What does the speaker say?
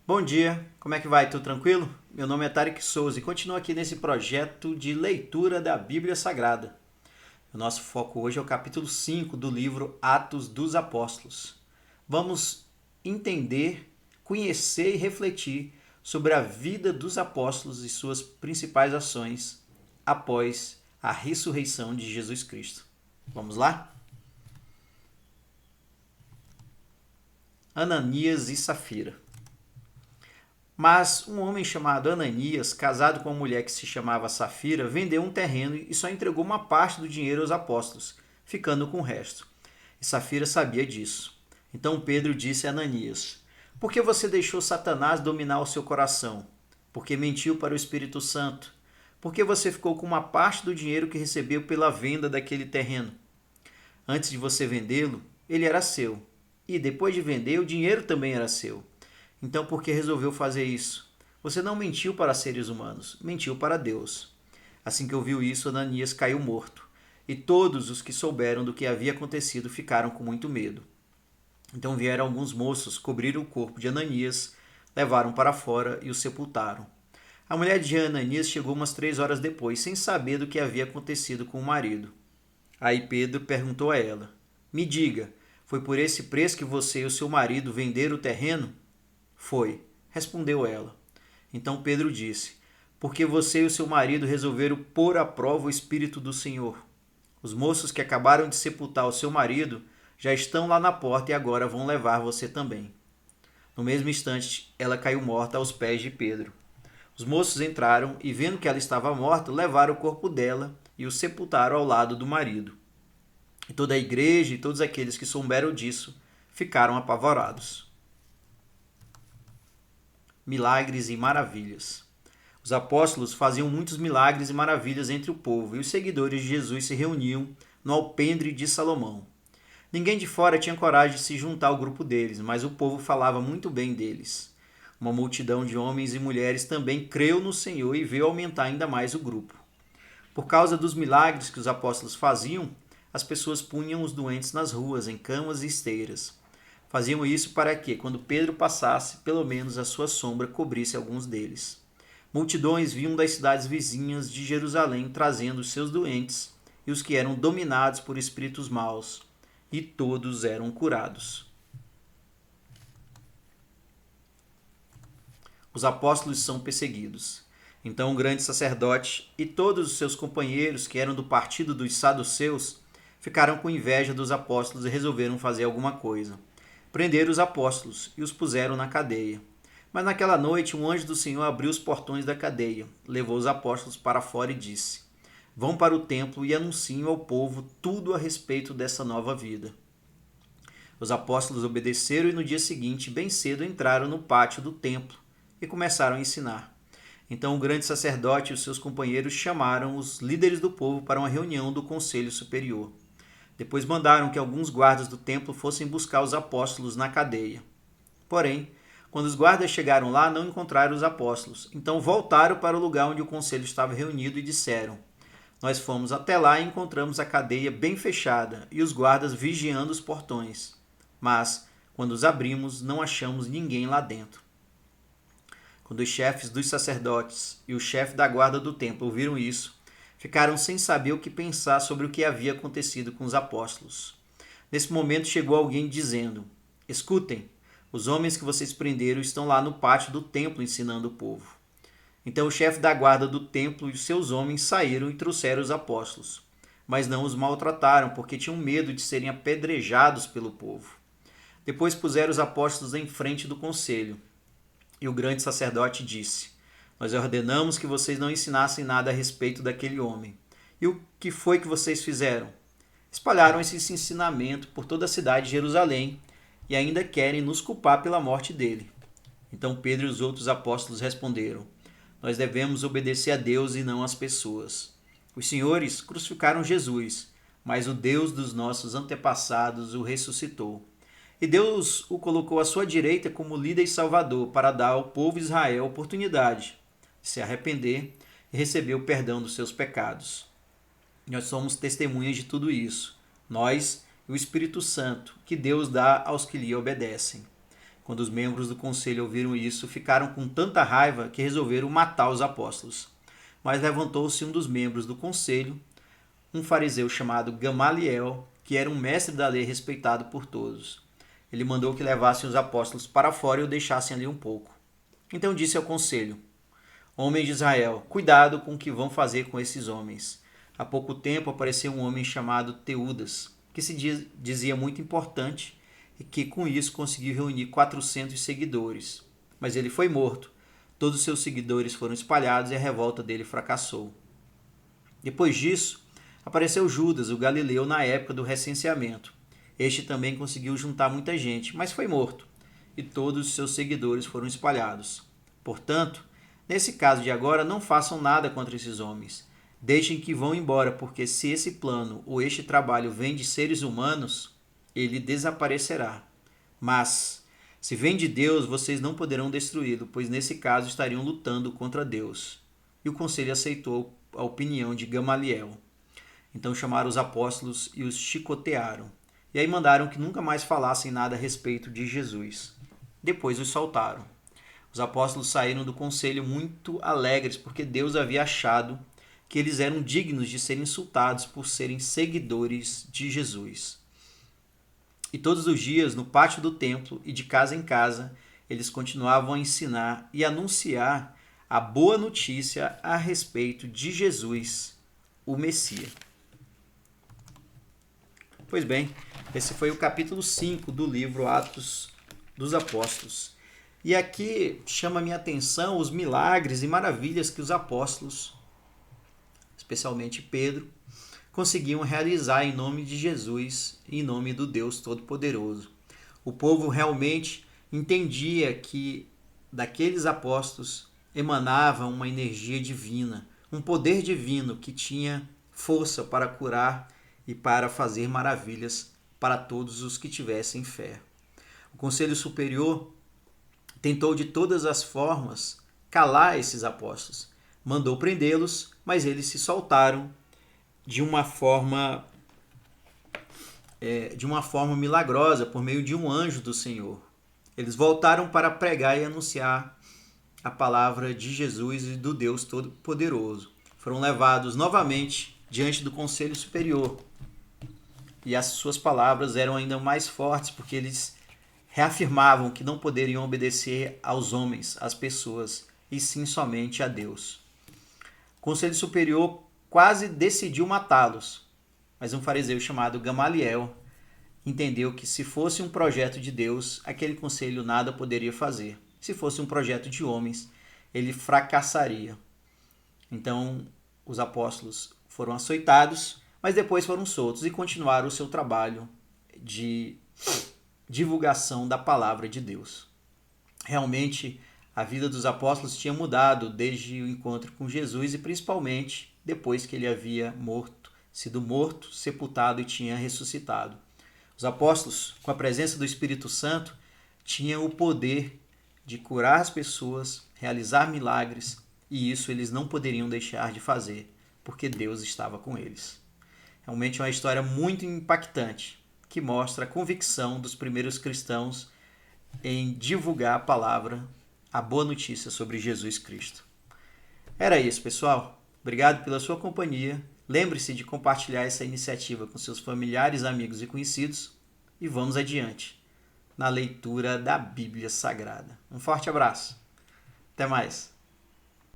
Bom dia, como é que vai? Tudo tranquilo? Meu nome é Tarek Souza e continuo aqui nesse projeto de leitura da Bíblia Sagrada. O nosso foco hoje é o capítulo 5 do livro Atos dos Apóstolos. Vamos entender, conhecer e refletir sobre a vida dos apóstolos e suas principais ações após a ressurreição de Jesus Cristo. Vamos lá? Ananias e Safira. Mas um homem chamado Ananias, casado com uma mulher que se chamava Safira, vendeu um terreno e só entregou uma parte do dinheiro aos apóstolos, ficando com o resto. E Safira sabia disso. Então Pedro disse a Ananias: Por que você deixou Satanás dominar o seu coração? Porque mentiu para o Espírito Santo? Porque você ficou com uma parte do dinheiro que recebeu pela venda daquele terreno? Antes de você vendê-lo, ele era seu. E depois de vender, o dinheiro também era seu. Então, por que resolveu fazer isso? Você não mentiu para seres humanos, mentiu para Deus. Assim que ouviu isso, Ananias caiu morto. E todos os que souberam do que havia acontecido ficaram com muito medo. Então vieram alguns moços, cobriram o corpo de Ananias, levaram para fora e o sepultaram. A mulher de Ananias chegou umas 3 horas depois, sem saber do que havia acontecido com o marido. Aí Pedro perguntou a ela: Me diga, foi por esse preço que você e o seu marido venderam o terreno? Foi, respondeu ela. Então Pedro disse: Porque você e o seu marido resolveram pôr à prova o Espírito do Senhor. Os moços que acabaram de sepultar o seu marido já estão lá na porta e agora vão levar você também. No mesmo instante, ela caiu morta aos pés de Pedro. Os moços entraram e, vendo que ela estava morta, levaram o corpo dela e o sepultaram ao lado do marido. E toda a igreja e todos aqueles que souberam disso ficaram apavorados. Milagres e maravilhas. Os apóstolos faziam muitos milagres e maravilhas entre o povo, e os seguidores de Jesus se reuniam no alpendre de Salomão. Ninguém de fora tinha coragem de se juntar ao grupo deles, mas o povo falava muito bem deles. Uma multidão de homens e mulheres também creu no Senhor e veio aumentar ainda mais o grupo. Por causa dos milagres que os apóstolos faziam, as pessoas punham os doentes nas ruas, em camas e esteiras. Faziam isso para que, quando Pedro passasse, pelo menos a sua sombra cobrisse alguns deles. Multidões vinham das cidades vizinhas de Jerusalém trazendo os seus doentes e os que eram dominados por espíritos maus, e todos eram curados. Os apóstolos são perseguidos. Então o grande sacerdote e todos os seus companheiros, que eram do partido dos saduceus, ficaram com inveja dos apóstolos e resolveram fazer alguma coisa. Prenderam os apóstolos e os puseram na cadeia. Mas naquela noite um anjo do Senhor abriu os portões da cadeia, levou os apóstolos para fora e disse: Vão para o templo e anunciem ao povo tudo a respeito dessa nova vida. Os apóstolos obedeceram e no dia seguinte, bem cedo, entraram no pátio do templo e começaram a ensinar. Então o grande sacerdote e os seus companheiros chamaram os líderes do povo para uma reunião do conselho superior. Depois mandaram que alguns guardas do templo fossem buscar os apóstolos na cadeia. Porém, quando os guardas chegaram lá, não encontraram os apóstolos. Então voltaram para o lugar onde o conselho estava reunido e disseram: Nós fomos até lá e encontramos a cadeia bem fechada e os guardas vigiando os portões. Mas, quando os abrimos, não achamos ninguém lá dentro. Quando os chefes dos sacerdotes e o chefe da guarda do templo ouviram isso, ficaram sem saber o que pensar sobre o que havia acontecido com os apóstolos. Nesse momento chegou alguém dizendo: Escutem, os homens que vocês prenderam estão lá no pátio do templo ensinando o povo. Então o chefe da guarda do templo e os seus homens saíram e trouxeram os apóstolos, mas não os maltrataram porque tinham medo de serem apedrejados pelo povo. Depois puseram os apóstolos em frente do conselho. E o grande sacerdote disse: Nós ordenamos que vocês não ensinassem nada a respeito daquele homem. E o que foi que vocês fizeram? Espalharam esse ensinamento por toda a cidade de Jerusalém e ainda querem nos culpar pela morte dele. Então Pedro e os outros apóstolos responderam: Nós devemos obedecer a Deus e não às pessoas. Os senhores crucificaram Jesus, mas o Deus dos nossos antepassados o ressuscitou. E Deus o colocou à sua direita como líder e salvador para dar ao povo de Israel a oportunidade de se arrepender e receber o perdão dos seus pecados. Nós somos testemunhas de tudo isso, nós e o Espírito Santo, que Deus dá aos que lhe obedecem. Quando os membros do conselho ouviram isso, ficaram com tanta raiva que resolveram matar os apóstolos. Mas levantou-se um dos membros do conselho, um fariseu chamado Gamaliel, que era um mestre da lei respeitado por todos. Ele mandou que levassem os apóstolos para fora e o deixassem ali um pouco. Então disse ao conselho: Homens de Israel, cuidado com o que vão fazer com esses homens. Há pouco tempo apareceu um homem chamado Teudas, que se dizia muito importante e que com isso conseguiu reunir 400 seguidores. Mas ele foi morto. Todos os seus seguidores foram espalhados e a revolta dele fracassou. Depois disso, apareceu Judas, o galileu, na época do recenseamento. Este também conseguiu juntar muita gente, mas foi morto, e todos os seus seguidores foram espalhados. Portanto, nesse caso de agora, não façam nada contra esses homens. Deixem que vão embora, porque se esse plano ou este trabalho vem de seres humanos, ele desaparecerá. Mas, se vem de Deus, vocês não poderão destruí-lo, pois nesse caso estariam lutando contra Deus. E o conselho aceitou a opinião de Gamaliel. Então chamaram os apóstolos e os chicotearam. E aí mandaram que nunca mais falassem nada a respeito de Jesus. Depois os soltaram. Os apóstolos saíram do conselho muito alegres, porque Deus havia achado que eles eram dignos de serem insultados por serem seguidores de Jesus. E todos os dias, no pátio do templo e de casa em casa, eles continuavam a ensinar e anunciar a boa notícia a respeito de Jesus, o Messias. Pois bem, esse foi o capítulo 5 do livro Atos dos Apóstolos. E aqui chama a minha atenção os milagres e maravilhas que os apóstolos, especialmente Pedro, conseguiam realizar em nome de Jesus e em nome do Deus Todo-Poderoso. O povo realmente entendia que daqueles apóstolos emanava uma energia divina, um poder divino que tinha força para curar e para fazer maravilhas para todos os que tivessem fé. O Conselho Superior tentou de todas as formas calar esses apóstolos. Mandou prendê-los, mas eles se soltaram de uma forma milagrosa, por meio de um anjo do Senhor. Eles voltaram para pregar e anunciar a palavra de Jesus e do Deus Todo-Poderoso. Foram levados novamente diante do Conselho Superior. E as suas palavras eram ainda mais fortes, porque eles reafirmavam que não poderiam obedecer aos homens, às pessoas, e sim somente a Deus. O Conselho Superior quase decidiu matá-los, mas um fariseu chamado Gamaliel entendeu que se fosse um projeto de Deus, aquele conselho nada poderia fazer. Se fosse um projeto de homens, ele fracassaria. Então, os apóstolos foram açoitados, mas depois foram soltos e continuaram o seu trabalho de divulgação da palavra de Deus. Realmente, a vida dos apóstolos tinha mudado desde o encontro com Jesus e principalmente depois que ele havia sido morto, sepultado e tinha ressuscitado. Os apóstolos, com a presença do Espírito Santo, tinham o poder de curar as pessoas, realizar milagres, e isso eles não poderiam deixar de fazer, porque Deus estava com eles. Realmente é uma história muito impactante, que mostra a convicção dos primeiros cristãos em divulgar a palavra, a boa notícia sobre Jesus Cristo. Era isso, pessoal. Obrigado pela sua companhia. Lembre-se de compartilhar essa iniciativa com seus familiares, amigos e conhecidos. E vamos adiante na leitura da Bíblia Sagrada. Um forte abraço. Até mais.